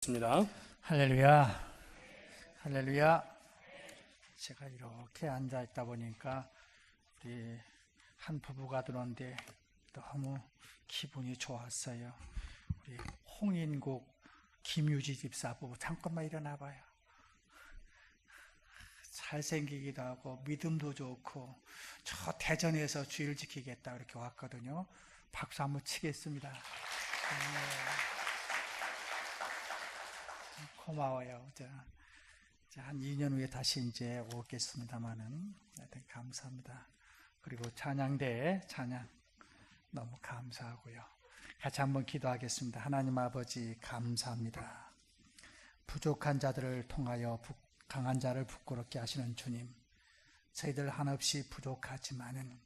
입니다. 할렐루야, 할렐루야. 제가 이렇게 앉아 있다 보니까 우리 한 부부가 들어오는데 너무 기분이 좋았어요. 우리 홍인국 김유지 집사 부부, 잠깐만 일어나 봐요. 잘생기기도 하고 믿음도 좋고 저 대전에서 주일 지키겠다 이렇게 왔거든요. 박수 한번 치겠습니다. 고마워요. 한 2년 후에 다시 이제 오겠습니다만은 감사합니다. 그리고 찬양대 찬양 너무 감사하고요. 같이 한번 기도하겠습니다. 하나님 아버지 감사합니다. 부족한 자들을 통하여 강한 자를 부끄럽게 하시는 주님, 저희들 한없이 부족하지만은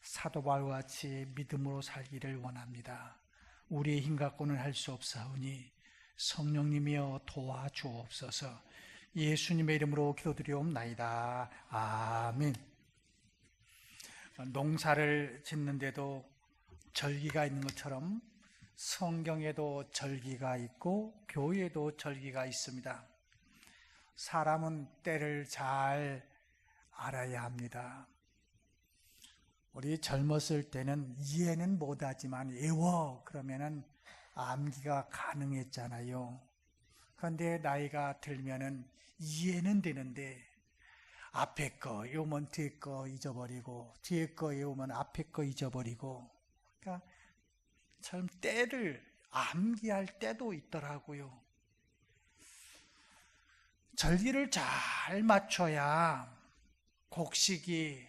사도 바울과 같이 믿음으로 살기를 원합니다. 우리의 힘 갖고는 할 수 없사오니 성령님이여 도와주옵소서. 예수님의 이름으로 기도드리옵나이다. 아멘. 농사를 짓는데도 절기가 있는 것처럼 성경에도 절기가 있고 교회에도 절기가 있습니다. 사람은 때를 잘 알아야 합니다. 우리 젊었을 때는 이해는 못하지만 외워 그러면은 암기가 가능했잖아요. 그런데 나이가 들면은 이해는 되는데 앞에 거 외우면 뒤에 거 잊어버리고 뒤에 거 외우면 앞에 거 잊어버리고, 그러니까 참 때를 암기할 때도 있더라고요. 절기를 잘 맞춰야 곡식을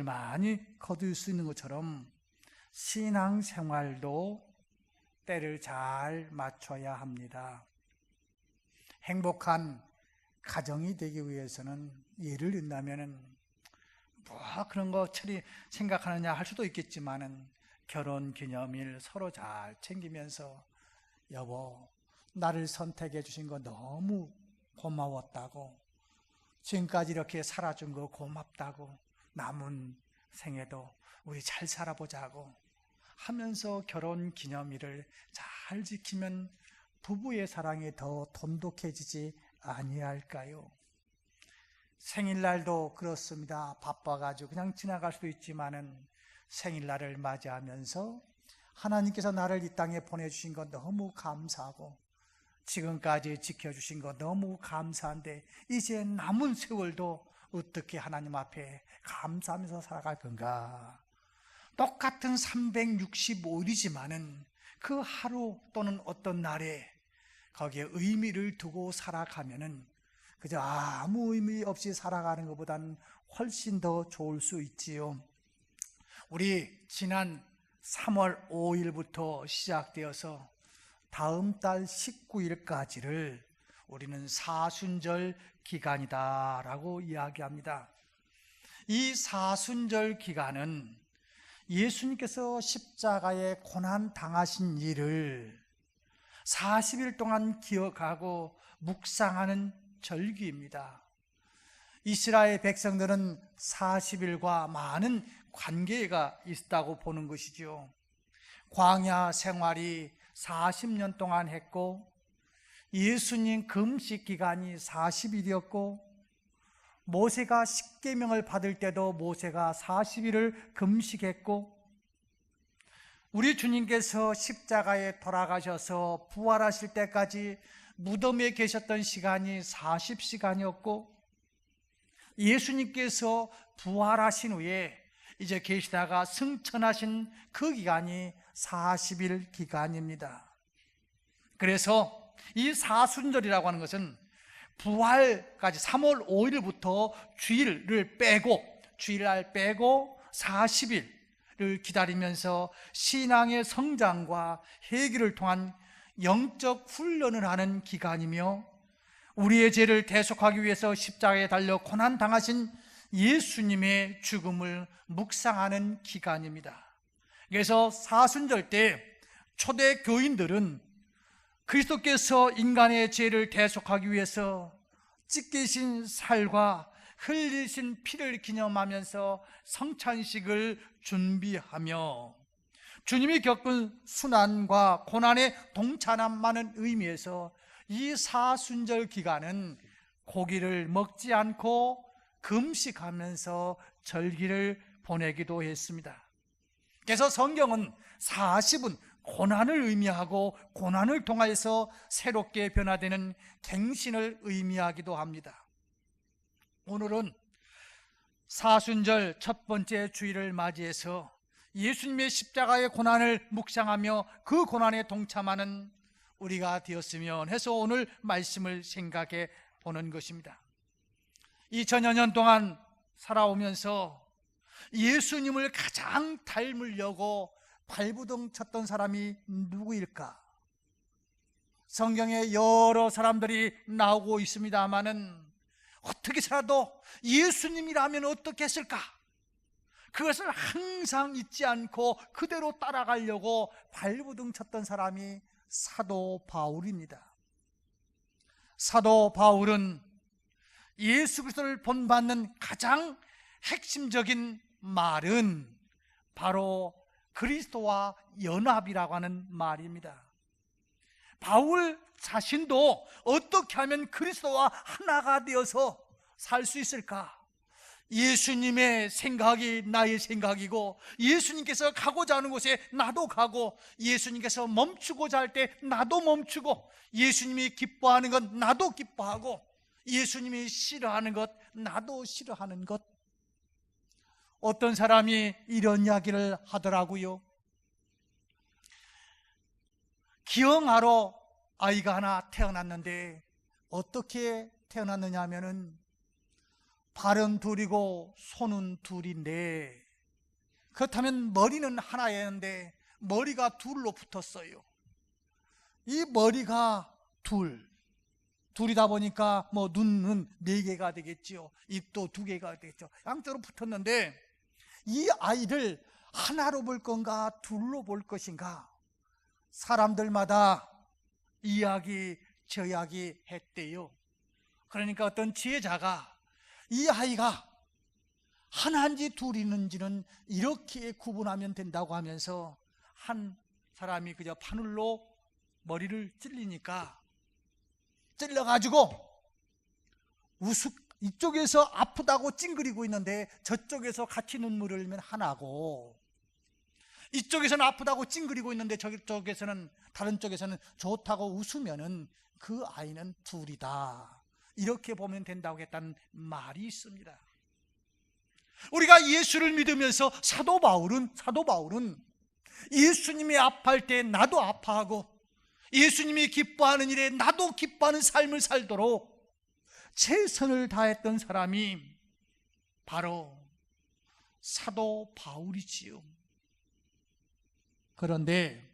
많이 거둘 수 있는 것처럼 신앙생활도 때를 잘 맞춰야 합니다. 행복한 가정이 되기 위해서는 예를 든다면은 뭐 그런 거 생각하느냐 할 수도 있겠지만은 결혼 기념일 서로 잘 챙기면서 여보 나를 선택해 주신 거 너무 고마웠다고, 지금까지 이렇게 살아준 거 고맙다고, 남은 생에도 우리 잘 살아보자고 하면서 결혼 기념일을 잘 지키면 부부의 사랑이 더 돈독해지지 아니할까요? 생일날도 그렇습니다. 바빠가지고 그냥 지나갈 수도 있지만은 생일날을 맞이하면서 하나님께서 나를 이 땅에 보내주신 것 너무 감사하고 지금까지 지켜주신 것 너무 감사한데 이제 남은 세월도 어떻게 하나님 앞에 감사하면서 살아갈 건가? 똑같은 365일이지만은 그 하루 또는 어떤 날에 거기에 의미를 두고 살아가면은 그저 아무 의미 없이 살아가는 것보다는 훨씬 더 좋을 수 있지요. 우리 지난 3월 5일부터 시작되어서 다음 달 19일까지를 우리는 사순절 기간이다라고 이야기합니다. 이 사순절 기간은 예수님께서 십자가에 고난 당하신 일을 40일 동안 기억하고 묵상하는 절기입니다. 이스라엘 백성들은 40일과 많은 관계가 있다고 보는 것이죠. 광야 생활이 40년 동안 했고 예수님 금식 기간이 40일이었고 모세가 십계명을 받을 때도 모세가 40일을 금식했고 우리 주님께서 십자가에 돌아가셔서 부활하실 때까지 무덤에 계셨던 시간이 40시간이었고 예수님께서 부활하신 후에 이제 계시다가 승천하신 그 기간이 40일 기간입니다. 그래서 이 사순절이라고 하는 것은 부활까지 3월 5일부터 주일날 빼고 40일을 기다리면서 신앙의 성장과 회개를 통한 영적 훈련을 하는 기간이며 우리의 죄를 대속하기 위해서 십자가에 달려 고난 당하신 예수님의 죽음을 묵상하는 기간입니다. 그래서 사순절 때 초대 교인들은 그리스도께서 인간의 죄를 대속하기 위해서 찢기신 살과 흘리신 피를 기념하면서 성찬식을 준비하며 주님이 겪은 순환과 고난의 동참하는 의미에서 이 사순절 기간은 고기를 먹지 않고 금식하면서 절기를 보내기도 했습니다. 그래서 성경은 40은 고난을 의미하고 고난을 통하여서 새롭게 변화되는 갱신을 의미하기도 합니다. 오늘은 사순절 첫 번째 주일을 맞이해서 예수님의 십자가의 고난을 묵상하며 그 고난에 동참하는 우리가 되었으면 해서 오늘 말씀을 생각해 보는 것입니다. 2000여 년 동안 살아오면서 예수님을 가장 닮으려고 발부둥 쳤던 사람이 누구일까? 성경에 여러 사람들이 나오고 있습니다마는 어떻게 살아도 예수님이라면 어떻게 했을까? 그것을 항상 잊지 않고 그대로 따라가려고 발부둥 쳤던 사람이 사도 바울입니다. 사도 바울은 예수 그리스도를 본받는 가장 핵심적인 말은 바로 그리스도와 연합이라고 하는 말입니다. 바울 자신도 어떻게 하면 그리스도와 하나가 되어서 살 수 있을까? 예수님의 생각이 나의 생각이고, 예수님께서 가고자 하는 곳에 나도 가고, 예수님께서 멈추고자 할 때 나도 멈추고, 예수님이 기뻐하는 것 나도 기뻐하고, 예수님이 싫어하는 것 나도 싫어하는 것. 어떤 사람이 이런 이야기를 하더라고요. 기형아로 아이가 하나 태어났는데 어떻게 태어났느냐 하면은 발은 둘이고 손은 둘인데, 그렇다면 머리는 하나였는데 머리가 둘로 붙었어요. 이 머리가 둘이다 보니까 뭐 눈은 4개가 되겠지요, 입도 2개가 되겠죠. 양쪽으로 붙었는데 이 아이를 하나로 볼 건가 둘로 볼 것인가, 사람들마다 이야기 저야기 했대요. 그러니까 어떤 지혜자가 이 아이가 하나인지 둘이는지는 이렇게 구분하면 된다고 하면서, 한 사람이 그저 바늘로 머리를 찔리니까 찔러가지고 이쪽에서 아프다고 찡그리고 있는데 저쪽에서 같이 눈물을 흘리면 하나고, 이쪽에서는 아프다고 찡그리고 있는데 저쪽에서는, 다른 쪽에서는 좋다고 웃으면은 그 아이는 둘이다, 이렇게 보면 된다고 했다는 말이 있습니다. 우리가 예수를 믿으면서 사도 바울은 예수님이 아파할 때 나도 아파하고, 예수님이 기뻐하는 일에 나도 기뻐하는 삶을 살도록 최선을 다했던 사람이 바로 사도 바울이지요. 그런데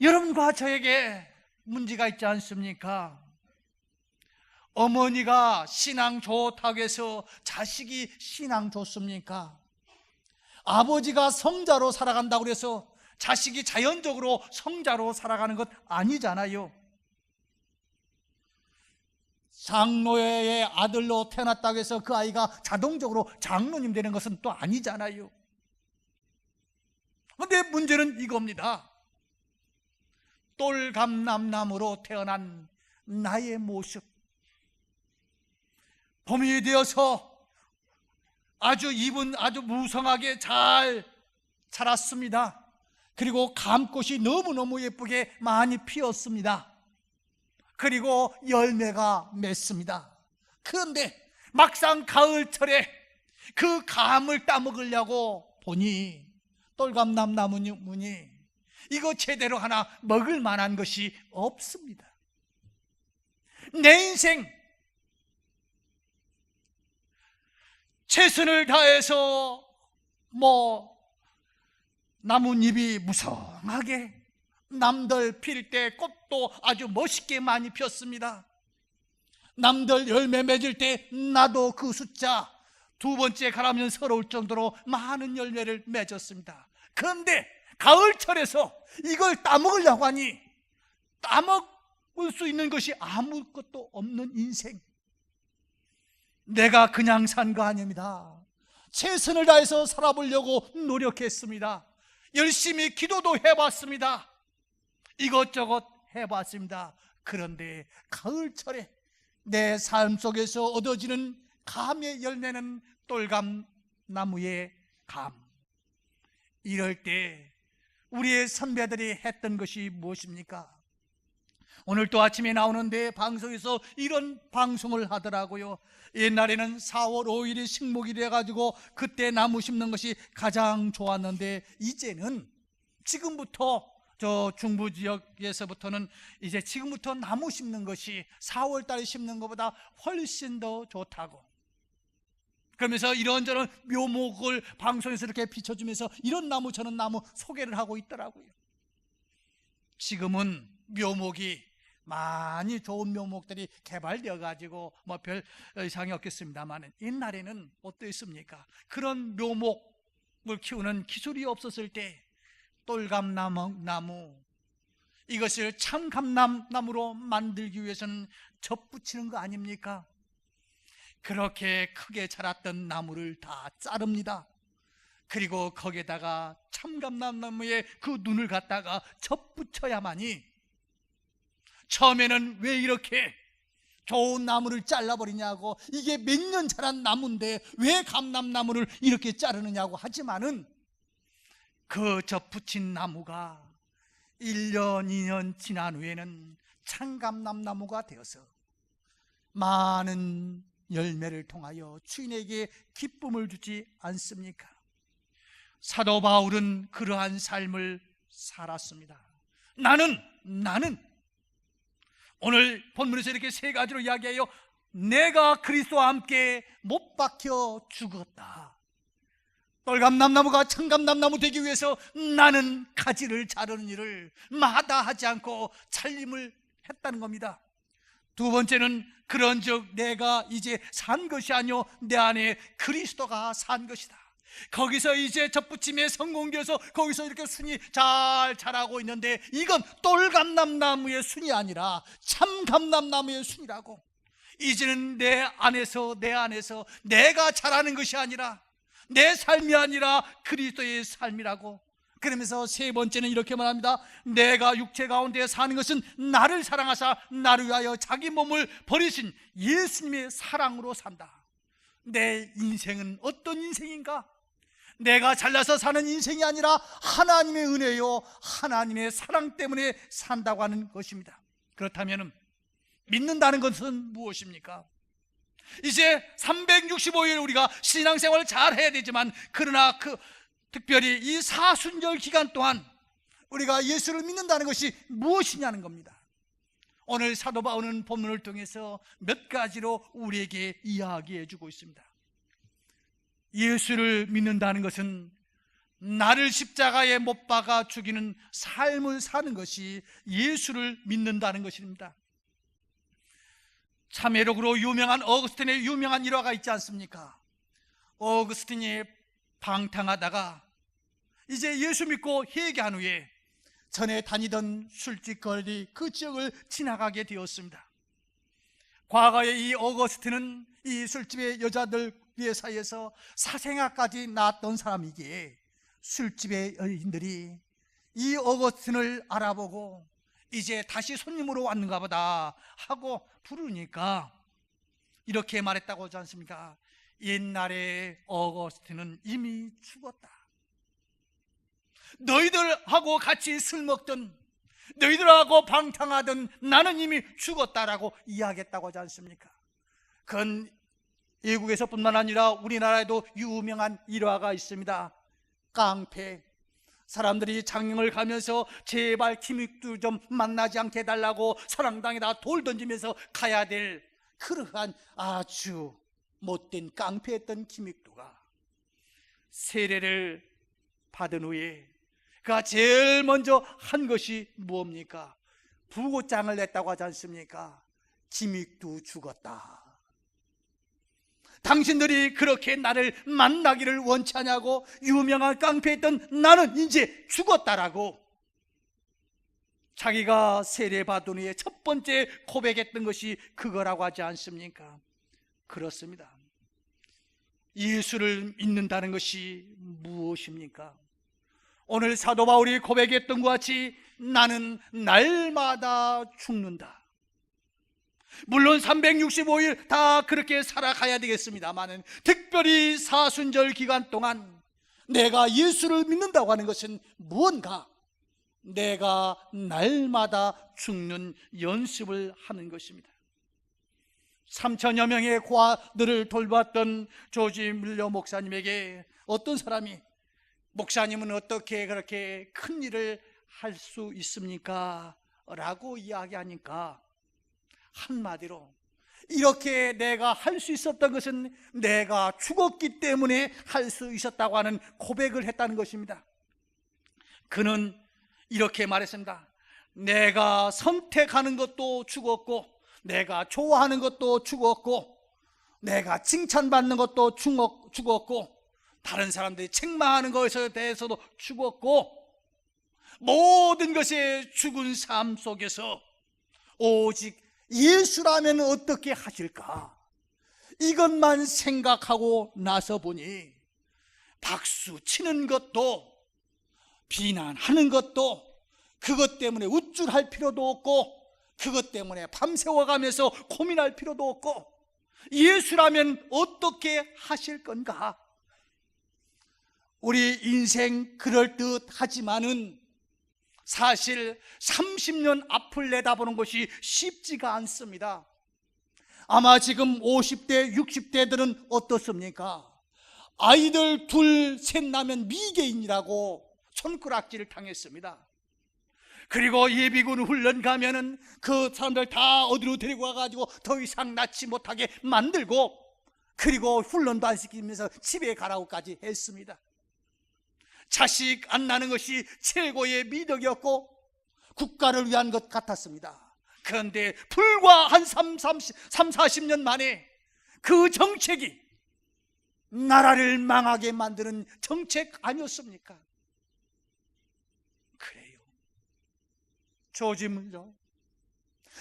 여러분과 저에게 문제가 있지 않습니까? 어머니가 신앙 좋다고 해서 자식이 신앙 좋습니까? 아버지가 성자로 살아간다고 해서 자식이 자연적으로 성자로 살아가는 것 아니잖아요. 장로의 아들로 태어났다고 해서 그 아이가 자동적으로 장로님 되는 것은 또 아니잖아요. 그런데 문제는 이겁니다. 똘감남남으로 태어난 나의 모습, 봄이 되어서 잎은 아주 무성하게 잘 자랐습니다. 그리고 감꽃이 너무너무 예쁘게 많이 피었습니다. 그리고 열매가 맺습니다. 그런데 막상 가을철에 그 감을 따먹으려고 보니 똘감남나무니 이거 제대로 하나 먹을 만한 것이 없습니다. 내 인생 최선을 다해서 나뭇잎이 무성하게, 남들 필 때 꽃도 아주 멋있게 많이 폈습니다. 남들 열매 맺을 때 나도 그 숫자 2번째 가라면 서러울 정도로 많은 열매를 맺었습니다. 그런데 가을철에서 이걸 따먹으려고 하니 따먹을 수 있는 것이 아무것도 없는 인생. 내가 그냥 산 거 아닙니다. 최선을 다해서 살아보려고 노력했습니다. 열심히 기도도 해봤습니다. 이것저것 해봤습니다. 그런데 가을철에 내 삶 속에서 얻어지는 감의 열매는 똘감나무의 감. 이럴 때 우리의 선배들이 했던 것이 무엇입니까? 오늘 또 아침에 나오는데 방송에서 이런 방송을 하더라고요. 옛날에는 4월 5일이 식목일이 해가지고 그때 나무 심는 것이 가장 좋았는데, 이제는 지금부터 저 중부 지역에서부터는 이제 지금부터 나무 심는 것이 4월 달에 심는 것보다 훨씬 더 좋다고, 그러면서 이런저런 묘목을 방송에서 이렇게 비춰주면서 이런 나무 저런 나무 소개를 하고 있더라고요. 지금은 묘목이 많이 좋은 묘목들이 개발되어 가지고 뭐 별 이상이 없겠습니다만, 옛날에는 어떠했습니까? 그런 묘목을 키우는 기술이 없었을 때 똘감나무, 이것을 참감나무로 만들기 위해서는 접붙이는 거 아닙니까? 그렇게 크게 자랐던 나무를 다 자릅니다. 그리고 거기에다가 참감나무의 그 눈을 갖다가 접붙여야만이, 처음에는 왜 이렇게 좋은 나무를 잘라버리냐고, 이게 몇 년 자란 나무인데 왜 감람나무를 이렇게 자르느냐고 하지만은, 그 접붙인 나무가 1년, 2년 지난 후에는 참감람나무가 되어서 많은 열매를 통하여 주인에게 기쁨을 주지 않습니까? 사도 바울은 그러한 삶을 살았습니다. 나는 오늘 본문에서 이렇게 세 가지로 이야기해요. 내가 그리스도와 함께 못 박혀 죽었다. 똘감남나무가 청감남나무 되기 위해서 나는 가지를 자르는 일을 마다하지 않고 살림을 했다는 겁니다. 두 번째는, 그런즉 내가 이제 산 것이 아니요 내 안에 그리스도가 산 것이다. 거기서 이제 접붙임에 성공되어서 거기서 이렇게 순이 잘 자라고 있는데, 이건 똘감남나무의 순이 아니라 참감남나무의 순이라고. 이제는 내 안에서 내가 자라는 것이 아니라, 내 삶이 아니라 그리스도의 삶이라고. 그러면서 세 번째는 이렇게 말합니다. 내가 육체 가운데 사는 것은 나를 사랑하사 나를 위하여 자기 몸을 버리신 예수님의 사랑으로 산다. 내 인생은 어떤 인생인가? 내가 잘나서 사는 인생이 아니라 하나님의 은혜요 하나님의 사랑 때문에 산다고 하는 것입니다. 그렇다면 믿는다는 것은 무엇입니까? 이제 365일 우리가 신앙생활을 잘 해야 되지만, 그러나 특별히 이 사순절 기간 동안 우리가 예수를 믿는다는 것이 무엇이냐는 겁니다. 오늘 사도 바울은 본문을 통해서 몇 가지로 우리에게 이야기해 주고 있습니다. 예수를 믿는다는 것은 나를 십자가에 못 박아 죽이는 삶을 사는 것이 예수를 믿는다는 것입니다. 참회록으로 유명한 어거스틴의 유명한 일화가 있지 않습니까? 어거스틴이 방탕하다가 이제 예수 믿고 회개한 후에 전에 다니던 술집거리 그 지역을 지나가게 되었습니다. 과거에 이 어거스틴은 이 술집의 여자들 사이에서 사생아까지 낳았던 사람이기에 술집의 여인들이 이 어거스틴을 알아보고 이제 다시 손님으로 왔는가 보다 하고 부르니까 이렇게 말했다고 하지 않습니까? 옛날에 어거스틴은 이미 죽었다. 너희들하고 같이 술 먹던, 너희들하고 방탕하던 나는 이미 죽었다라고 이야기했다고 하지 않습니까? 그건 외국에서뿐만 아니라 우리나라에도 유명한 일화가 있습니다. 깡패. 사람들이 장흥을 가면서 제발 김익두 좀 만나지 않게 해달라고 사랑당에다 돌 던지면서 가야 될 그러한 아주 못된 깡패였던 김익두가 세례를 받은 후에 그가 제일 먼저 한 것이 뭡니까? 부고장을 냈다고 하지 않습니까? 김익두 죽었다. 당신들이 그렇게 나를 만나기를 원치 않냐고, 유명한 깡패였던 나는 이제 죽었다라고 자기가 세례받은 후에 첫 번째 고백했던 것이 그거라고 하지 않습니까? 그렇습니다. 예수를 믿는다는 것이 무엇입니까? 오늘 사도 바울이 고백했던 것 같이 나는 날마다 죽는다. 물론 365일 다 그렇게 살아가야 되겠습니다만, 특별히 사순절 기간 동안 내가 예수를 믿는다고 하는 것은 무언가 내가 날마다 죽는 연습을 하는 것입니다. 3천여 명의 고아들을 돌봤던 조지 밀러 목사님에게 어떤 사람이 목사님은 어떻게 그렇게 큰 일을 할 수 있습니까? 라고 이야기하니까 한마디로 이렇게 내가 할 수 있었던 것은 내가 죽었기 때문에 할 수 있었다고 하는 고백을 했다는 것입니다. 그는 이렇게 말했습니다. 내가 선택하는 것도 죽었고, 내가 좋아하는 것도 죽었고, 내가 칭찬받는 것도 죽었고, 다른 사람들이 책망하는 것에 대해서도 죽었고, 모든 것에 죽은 삶 속에서 오직 예수라면 어떻게 하실까, 이것만 생각하고 나서 보니 박수 치는 것도 비난하는 것도 그것 때문에 우쭐할 필요도 없고, 그것 때문에 밤새워가면서 고민할 필요도 없고, 예수라면 어떻게 하실 건가? 우리 인생 그럴듯하지만은 사실 30년 앞을 내다보는 것이 쉽지가 않습니다. 아마 지금 50대, 60대들은 어떻습니까? 아이들 둘, 셋 나면 미개인이라고 손가락질을 당했습니다. 그리고 예비군 훈련 가면은 그 사람들 다 어디로 데리고 와가지고 더 이상 낳지 못하게 만들고, 그리고 훈련도 안 시키면서 집에 가라고까지 했습니다. 자식 안 낳는 것이 최고의 미덕이었고 국가를 위한 것 같았습니다. 그런데 불과 한 40년 만에 그 정책이 나라를 망하게 만드는 정책 아니었습니까? 그래요. 조지 밀러,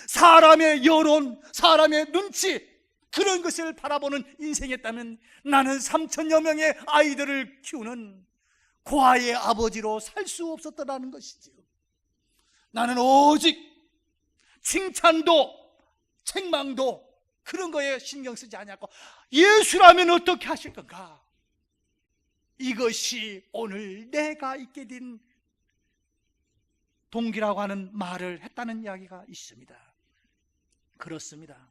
사람의 여론, 사람의 눈치, 그런 것을 바라보는 인생이었다면 나는 3천여 명의 아이들을 키우는 고아의 아버지로 살 수 없었더라는 것이지요. 나는 오직 칭찬도 책망도 그런 거에 신경 쓰지 않았고, 예수라면 어떻게 하실 건가, 이것이 오늘 내가 있게 된 동기라고 하는 말을 했다는 이야기가 있습니다. 그렇습니다.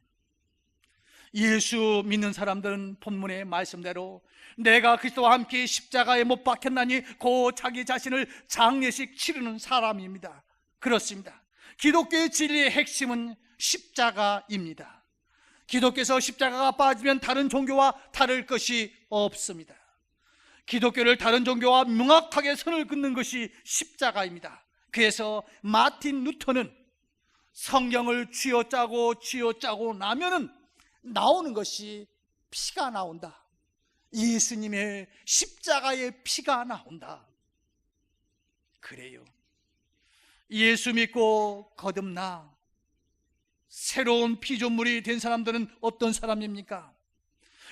예수 믿는 사람들은 본문의 말씀대로 내가 그리스도와 함께 십자가에 못 박혔나니 곧 자기 자신을 장례식 치르는 사람입니다. 그렇습니다. 기독교의 진리의 핵심은 십자가입니다. 기독교에서 십자가가 빠지면 다른 종교와 다를 것이 없습니다. 기독교를 다른 종교와 명확하게 선을 긋는 것이 십자가입니다. 그래서 마틴 루터는 성경을 쥐어짜고 나면은 나오는 것이 피가 나온다. 예수님의 십자가의 피가 나온다. 그래요. 예수 믿고 거듭나 새로운 피조물이 된 사람들은 어떤 사람입니까?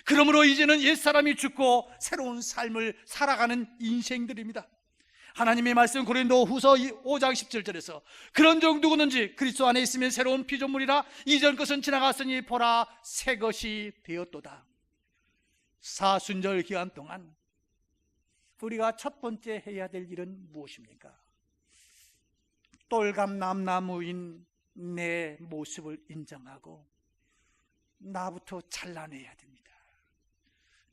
그러므로 이제는 옛사람이 죽고 새로운 삶을 살아가는 인생들입니다. 하나님의 말씀 고린도 후서 5장 17절에서 그런즉 누구든지 그리스도 안에 있으면 새로운 피조물이라 이전 것은 지나갔으니 보라 새 것이 되었도다. 사순절 기간 동안 우리가 첫 번째 해야 될 일은 무엇입니까? 똘감남나무인 내 모습을 인정하고 나부터 잘라내야 됩니다.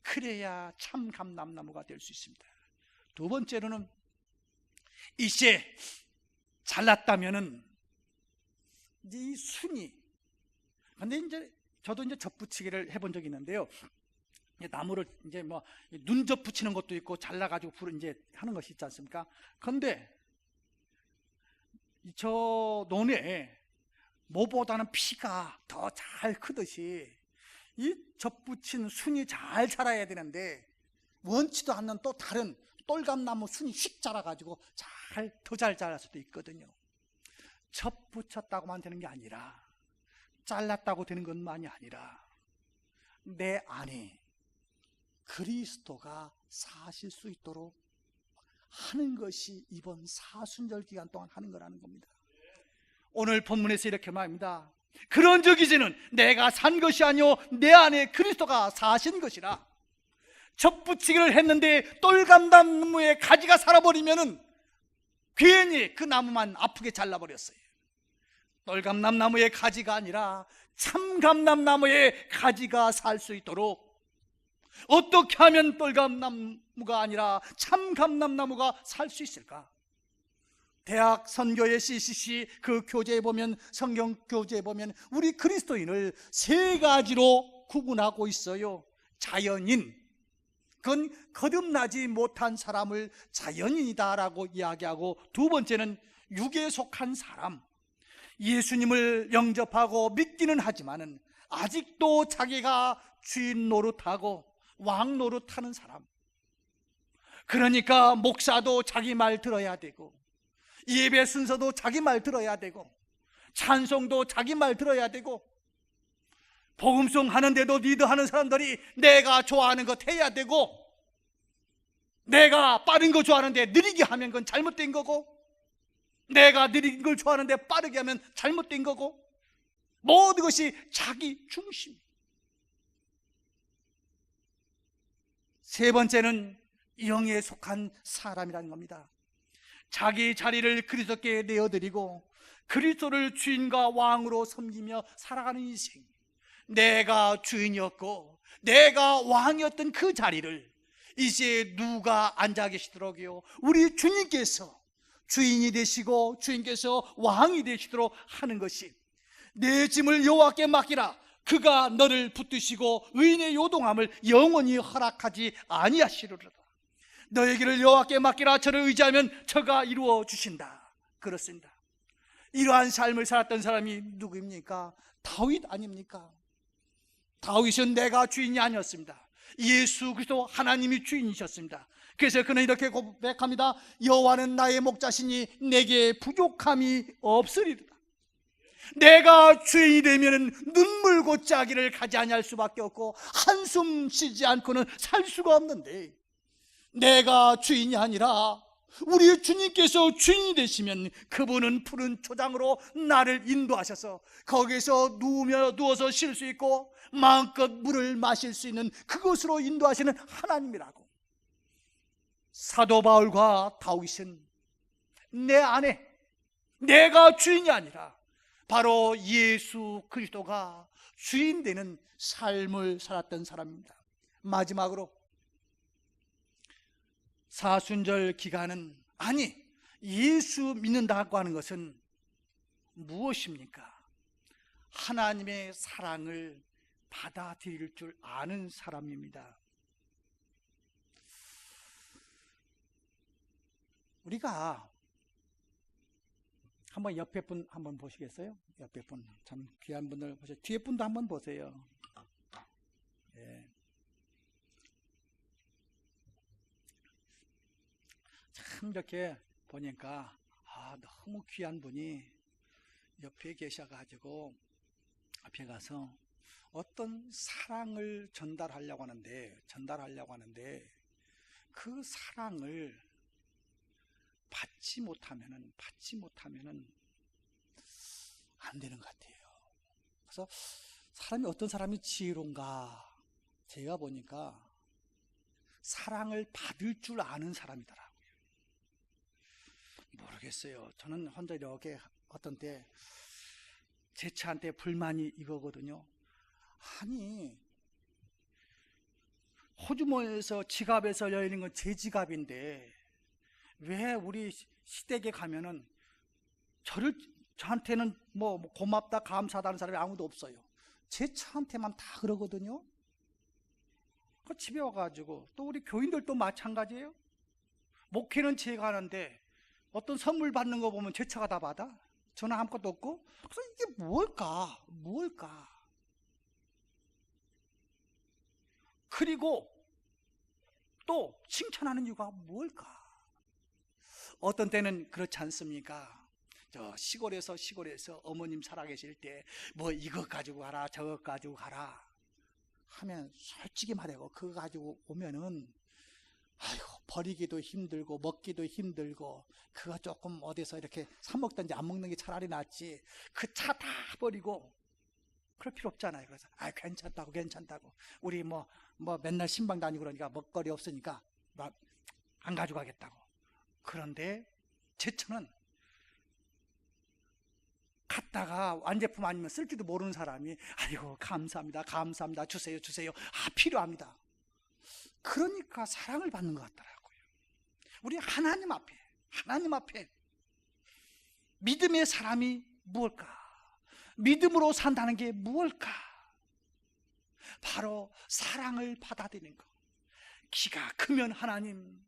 그래야 참 감남나무가 될 수 있습니다. 두 번째로는 이제 잘랐다면은 이 순이, 근데 이제 저도 이제 접붙이기를 해본 적이 있는데요. 나무를 이제 뭐 눈접 붙이는 것도 있고 잘라가지고 이제 하는 것이 있지 않습니까? 그런데 저 논에 뭐보다는 피가 더 잘 크듯이 이 접붙인 순이 잘 자라야 되는데 원치도 않는 또 다른 똘감나무 순이 휙 자라가지고 더 잘 자랄 수도 있거든요. 접붙였다고만 되는 게 아니라, 잘랐다고 되는 것만이 아니라 내 안에 그리스도가 사실 수 있도록 하는 것이 이번 사순절 기간 동안 하는 거라는 겁니다. 오늘 본문에서 이렇게 말합니다. 그런 적 이제는 내가 산 것이 아니요 내 안에 그리스도가 사신 것이라. 접붙이기를 했는데 똘감나무의 가지가 살아버리면은 괜히 그 나무만 아프게 잘라버렸어요. 똘감나무의 가지가 아니라 참감람나무의 가지가 살 수 있도록 어떻게 하면 똘감나무가 아니라 참감람나무가 살 수 있을까? 대학 선교의 CCC 그 교재에 보면, 성경 교재에 보면 우리 그리스도인을 세 가지로 구분하고 있어요. 자연인, 그건 거듭나지 못한 사람을 자연인이다라고 이야기하고, 두 번째는 육에 속한 사람, 예수님을 영접하고 믿기는 하지만은 아직도 자기가 주인 노릇하고 왕 노릇하는 사람. 그러니까 목사도 자기 말 들어야 되고, 예배 순서도 자기 말 들어야 되고, 찬송도 자기 말 들어야 되고, 복음송 하는데도 리더하는 사람들이 내가 좋아하는 것 해야 되고, 내가 빠른 거 좋아하는데 느리게 하면 그건 잘못된 거고, 내가 느린 걸 좋아하는데 빠르게 하면 잘못된 거고, 모든 것이 자기 중심. 세 번째는 영에 속한 사람이라는 겁니다. 자기 자리를 그리스도께 내어드리고 그리스도를 주인과 왕으로 섬기며 살아가는 인생. 내가 주인이었고 내가 왕이었던 그 자리를 이제 누가 앉아 계시더라고요? 우리 주님께서 주인이 되시고 주인께서 왕이 되시도록 하는 것이, 내 짐을 여호와께 맡기라. 그가 너를 붙드시고 의인의 요동함을 영원히 허락하지 아니하시리로다. 너의 길을 여호와께 맡기라. 저를 의지하면 저가 이루어 주신다. 그렇습니다. 이러한 삶을 살았던 사람이 누구입니까? 다윗 아닙니까? 다윗은 내가 주인이 아니었습니다. 예수 그리스도 하나님이 주인이셨습니다. 그래서 그는 이렇게 고백합니다. 여호와는 나의 목자시니 내게 부족함이 없으리로다. 내가 주인이 되면 눈물 곧자기를 가지 아니할 수밖에 없고 한숨 쉬지 않고는 살 수가 없는데, 내가 주인이 아니라 우리 주님께서 주인이 되시면 그분은 푸른 초장으로 나를 인도하셔서 거기서 누워서 쉴 수 있고 마음껏 물을 마실 수 있는 그곳으로 인도하시는 하나님이라고. 사도 바울과 다윗은 내 안에 내가 주인이 아니라 바로 예수 그리스도가 주인 되는 삶을 살았던 사람입니다. 마지막으로 사순절 기간은, 아니 예수 믿는다고 하는 것은 무엇입니까? 하나님의 사랑을 받아들일 줄 아는 사람입니다. 우리가 한번 옆에 분 한번 보시겠어요? 옆에 분 참 귀한 분들 보세요. 뒤에 분도 한번 보세요. 예. 참 이렇게 보니까 너무 귀한 분이 옆에 계셔가지고 앞에 가서 어떤 사랑을 전달하려고 하는데 그 사랑을 받지 못하면은 안 되는 것 같아요. 그래서 어떤 사람이 지혜로운가, 제가 보니까 사랑을 받을 줄 아는 사람이더라고요. 모르겠어요. 저는 혼자 이렇게 어떤 때 제 차한테 불만이 이거거든요. 아니, 호주머니에서 지갑에서 열리는 건 제 지갑인데 왜 우리 시댁에 가면은 저한테는 뭐 고맙다 감사하다는 사람이 아무도 없어요. 제 차한테만 다 그러거든요. 그 집에 와가지고 또 우리 교인들도 마찬가지예요. 목회는 제가 하는데 어떤 선물 받는 거 보면 제 차가 다 받아. 저는 아무것도 없고. 그래서 이게 뭘까? 그리고 또 칭찬하는 이유가 뭘까? 어떤 때는 그렇지 않습니까? 저 시골에서 어머님 살아계실 때 뭐 이것 가지고 가라 저것 가지고 가라 하면 솔직히 말하고 그거 가지고 오면은 아이고, 버리기도 힘들고 먹기도 힘들고 그거 조금 어디서 이렇게 사 먹든지 안 먹는 게 차라리 낫지, 그 차 다 버리고 그럴 필요 없잖아요. 그래서 괜찮다고 우리 뭐 맨날 신방 다니고 그러니까 먹거리 없으니까 안 가져가겠다고. 그런데 제처는 갔다가 완제품 아니면 쓸지도 모르는 사람이 아이고 감사합니다 주세요 필요합니다. 그러니까 사랑을 받는 것 같더라고요. 우리 하나님 앞에 믿음의 사람이 무엇일까? 믿음으로 산다는 게 무엇일까? 바로 사랑을 받아들이는 것. 키가 크면 하나님,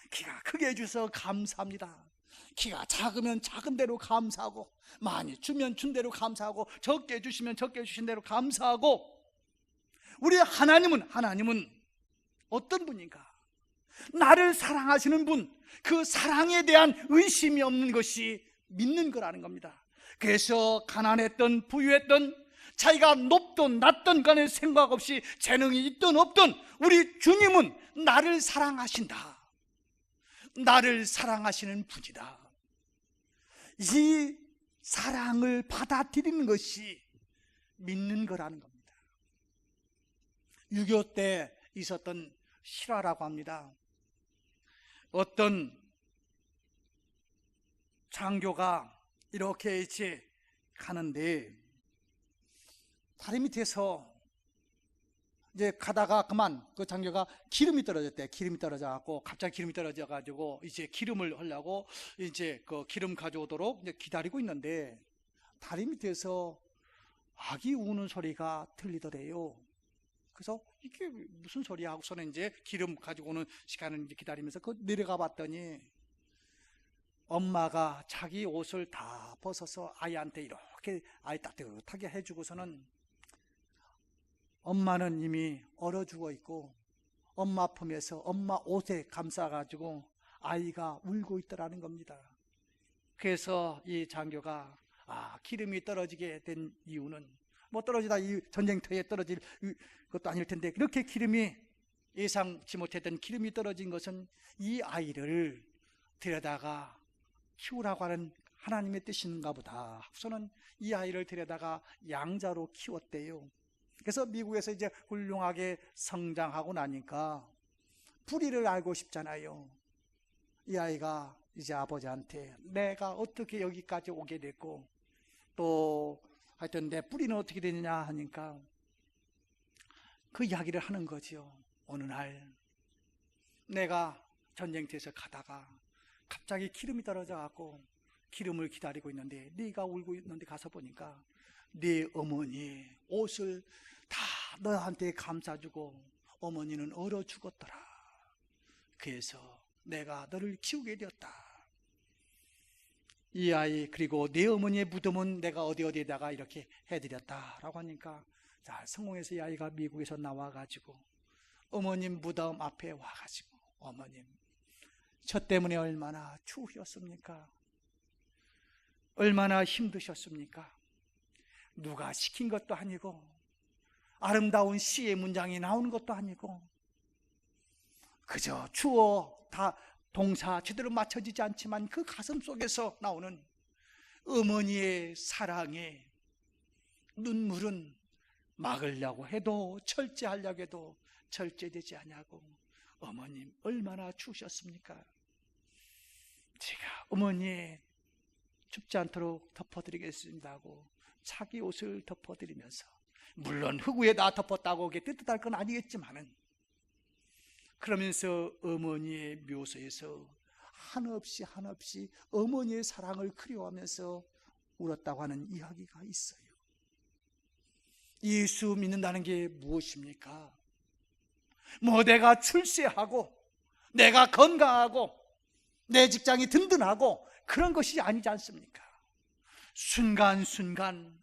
키가 크게 해주셔서 감사합니다. 키가 작으면 작은 대로 감사하고, 많이 주면 준 대로 감사하고, 적게 주시면 적게 주신 대로 감사하고, 우리 하나님은 어떤 분인가? 나를 사랑하시는 분, 그 사랑에 대한 의심이 없는 것이 믿는 거라는 겁니다. 그래서 가난했던 부유했던, 자기가 높든 낮든 간에 생각 없이 재능이 있든 없든 우리 주님은 나를 사랑하신다. 나를 사랑하시는 분이다. 이 사랑을 받아들이는 것이 믿는 거라는 겁니다. 6.25 때 있었던 실화라고 합니다. 어떤 장교가 이렇게 이제 가는데 다리 밑에서 이제 가다가 그만 그 장교가 기름이 떨어졌대. 기름이 떨어져갖고 갑자기 기름이 떨어져가지고 이제 기름을 하려고 이제 그 기름 가져오도록 이제 기다리고 있는데 다리 밑에서 아기 우는 소리가 들리더래요. 그래서 이게 무슨 소리야 하고서는 이제 기름 가지고 오는 시간을 이제 기다리면서 그 내려가 봤더니 엄마가 자기 옷을 다 벗어서 아이한테 이렇게 아이 따뜻하게 해주고서는 엄마는 이미 얼어 죽어 있고 엄마 품에서 엄마 옷에 감싸가지고 아이가 울고 있더라는 겁니다. 그래서 이 장교가 기름이 떨어지게 된 이유는 뭐 떨어지다 이 전쟁터에 떨어질 것도 아닐 텐데 그렇게 기름이 예상치 못했던 기름이 떨어진 것은 이 아이를 데려다가 키우라고 하는 하나님의 뜻인가 보다 하고서는 이 아이를 데려다가 양자로 키웠대요. 그래서 미국에서 이제 훌륭하게 성장하고 나니까 불의를 알고 싶잖아요. 이 아이가 이제 아버지한테 내가 어떻게 여기까지 오게 됐고 또 하여튼 내 뿌리는 어떻게 되느냐 하니까 그 이야기를 하는 거죠. 어느 날 내가 전쟁터에서 가다가 갑자기 기름이 떨어져 갖고 기름을 기다리고 있는데 네가 울고 있는데 가서 보니까 네 어머니 옷을 다 너한테 감싸주고 어머니는 얼어 죽었더라. 그래서 내가 너를 키우게 되었다. 이 아이 그리고 네 어머니의 무덤은 내가 어디에다가 이렇게 해드렸다라고 하니까 자 성공해서 이 아이가 미국에서 나와가지고 어머님 무덤 앞에 와가지고 어머님 저 때문에 얼마나 추우셨습니까? 얼마나 힘드셨습니까? 누가 시킨 것도 아니고 아름다운 시의 문장이 나오는 것도 아니고 그저 주어 다 동사 제대로 맞춰지지 않지만 그 가슴 속에서 나오는 어머니의 사랑에 눈물은 막으려고 해도 절제하려고 해도 절제되지 않냐고 어머님 얼마나 추우셨습니까? 제가 어머니 춥지 않도록 덮어드리겠습니다 하고 자기 옷을 덮어드리면서 물론 흑우에다 덮었다고 그게 뜨뜻할 건 아니겠지만은 그러면서 어머니의 묘소에서 한없이 어머니의 사랑을 그리워하면서 울었다고 하는 이야기가 있어요. 예수 믿는다는 게 무엇입니까? 뭐 내가 출세하고 내가 건강하고 내 직장이 든든하고 그런 것이 아니지 않습니까? 순간순간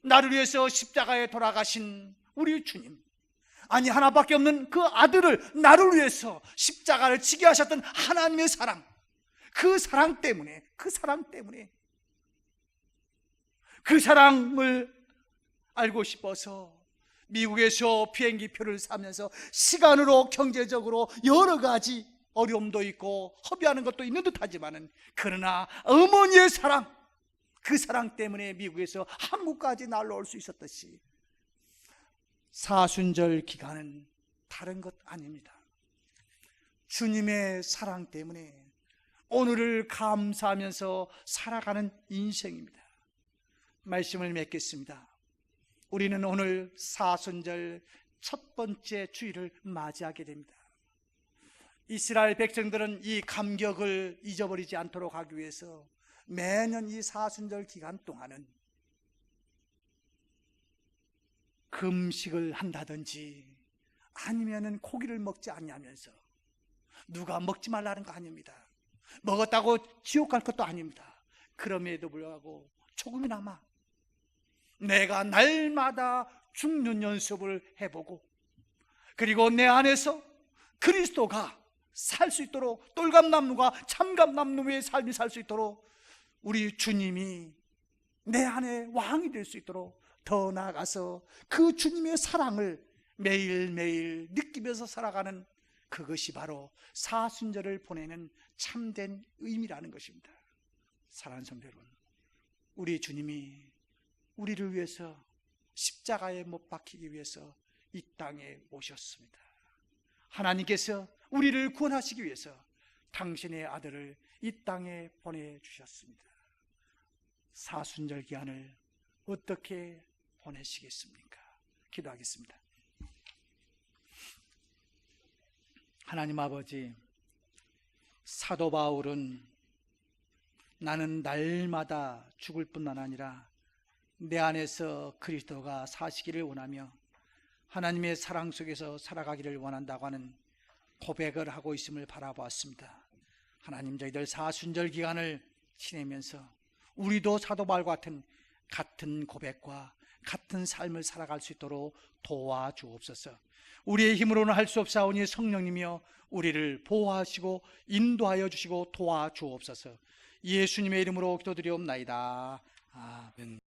나를 위해서 십자가에 돌아가신 우리 주님, 아니 하나밖에 없는 그 아들을 나를 위해서 십자가를 지게 하셨던 하나님의 사랑, 그 사랑 때문에 그 사랑을 알고 싶어서 미국에서 비행기표를 사면서 시간으로 경제적으로 여러 가지 어려움도 있고 허비하는 것도 있는 듯하지만은, 그러나 어머니의 사랑, 그 사랑 때문에 미국에서 한국까지 날아올 수 있었듯이 사순절 기간은 다른 것 아닙니다. 주님의 사랑 때문에 오늘을 감사하면서 살아가는 인생입니다. 말씀을 맺겠습니다. 우리는 오늘 사순절 첫 번째 주일을 맞이하게 됩니다. 이스라엘 백성들은 이 감격을 잊어버리지 않도록 하기 위해서 매년 이 사순절 기간 동안은 금식을 한다든지 아니면은 고기를 먹지 않냐면서, 누가 먹지 말라는 거 아닙니다. 먹었다고 지옥 갈 것도 아닙니다. 그럼에도 불구하고 조금이나마 내가 날마다 죽는 연습을 해보고, 그리고 내 안에서 그리스도가 살 수 있도록, 똘감나무가 참감나무의 삶이 살 수 있도록 우리 주님이 내 안에 왕이 될 수 있도록, 더 나아가서 그 주님의 사랑을 매일매일 느끼면서 살아가는, 그것이 바로 사순절을 보내는 참된 의미라는 것입니다. 사랑하는 성도 여러분, 우리 주님이 우리를 위해서 십자가에 못 박히기 위해서 이 땅에 오셨습니다. 하나님께서 우리를 구원하시기 위해서 당신의 아들을 이 땅에 보내주셨습니다. 사순절 기간을 어떻게 보내시겠습니까? 기도하겠습니다. 하나님 아버지, 사도 바울은 나는 날마다 죽을 뿐만 아니라 내 안에서 그리스도가 사시기를 원하며 하나님의 사랑 속에서 살아가기를 원한다고 하는 고백을 하고 있음을 바라보았습니다. 하나님, 저희들 사순절 기간을 지내면서 우리도 사도 바울과 같은 고백과 같은 삶을 살아갈 수 있도록 도와주옵소서. 우리의 힘으로는 할 수 없사오니 성령님이여 우리를 보호하시고 인도하여 주시고 도와주옵소서. 예수님의 이름으로 기도드리옵나이다. 아멘.